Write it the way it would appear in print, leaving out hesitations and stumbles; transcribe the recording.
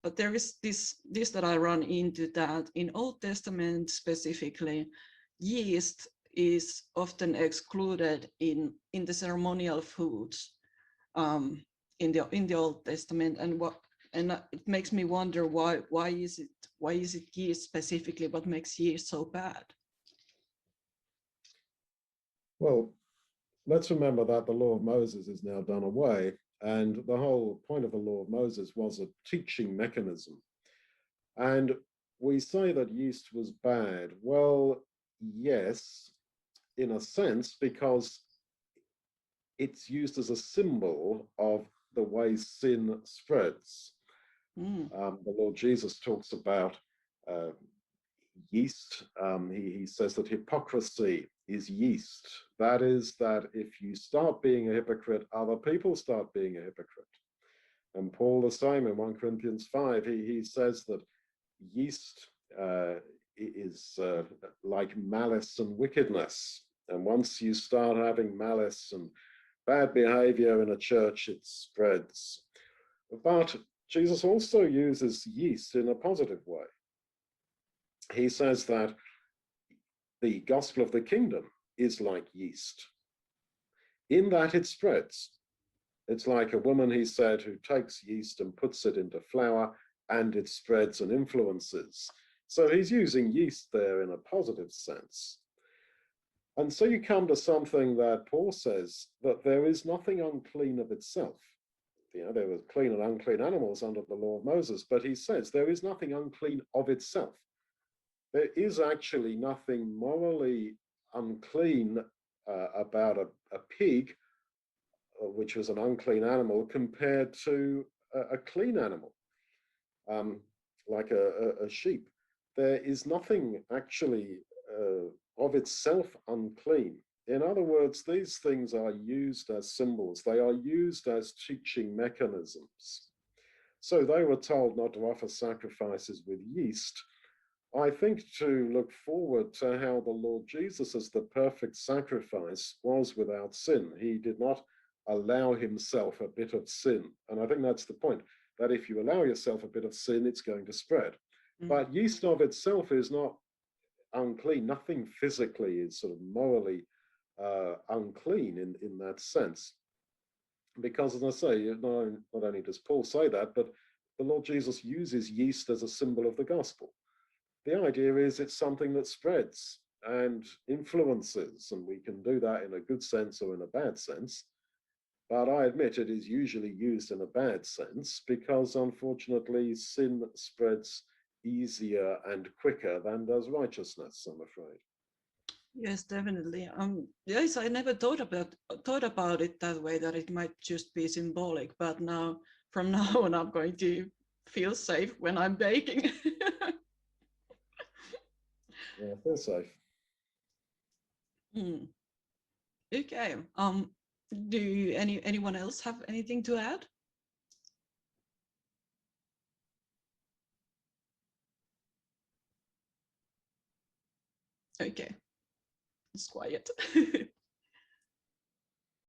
but there is this that I run into, that in Old Testament specifically, yeast is often excluded in the ceremonial foods in the Old Testament, and it makes me wonder why is it yeast specifically? What makes yeast so bad? Well, let's remember that the law of Moses is now done away, and the whole point of the law of Moses was a teaching mechanism. And we say that yeast was bad. Well, yes, in a sense, because it's used as a symbol of the way sin spreads. The Lord Jesus talks about yeast. He says that hypocrisy is yeast. That is, that if you start being a hypocrite, other people start being a hypocrite. And Paul the same in 1 Corinthians 5, he says that yeast is like malice and wickedness. And once you start having malice and bad behavior in a church, it spreads. But Jesus also uses yeast in a positive way. He says that the gospel of the kingdom is like yeast, in that it spreads. It's like a woman, he said, who takes yeast and puts it into flour, and it spreads and influences. So he's using yeast there in a positive sense. And so you come to something that Paul says, that there is nothing unclean of itself. You know, there were clean and unclean animals under the law of Moses, but he says there is nothing unclean of itself. There is actually nothing morally unclean about a pig, which was an unclean animal, compared to a clean animal, like a sheep. There is nothing actually of itself unclean. In other words, these things are used as symbols. They are used as teaching mechanisms. So they were told not to offer sacrifices with yeast. I think to look forward to how the Lord Jesus, as the perfect sacrifice, was without sin. He did not allow himself a bit of sin. And I think that's the point, that if you allow yourself a bit of sin, it's going to spread. But yeast of itself is not unclean. Nothing physically is sort of morally unclean in that sense. Because, as I say, not only does Paul say that, but the Lord Jesus uses yeast as a symbol of the gospel. The idea is it's something that spreads and influences, and we can do that in a good sense or in a bad sense. But I admit it is usually used in a bad sense because, unfortunately, sin spreads easier and quicker than does righteousness, I'm afraid. Yes, definitely. Yes, I never thought about it that way, that it might just be symbolic. But now, from now on, I'm going to feel safe when I'm baking. Yeah, feel safe. Okay. Do anyone else have anything to add? Okay. It's quiet.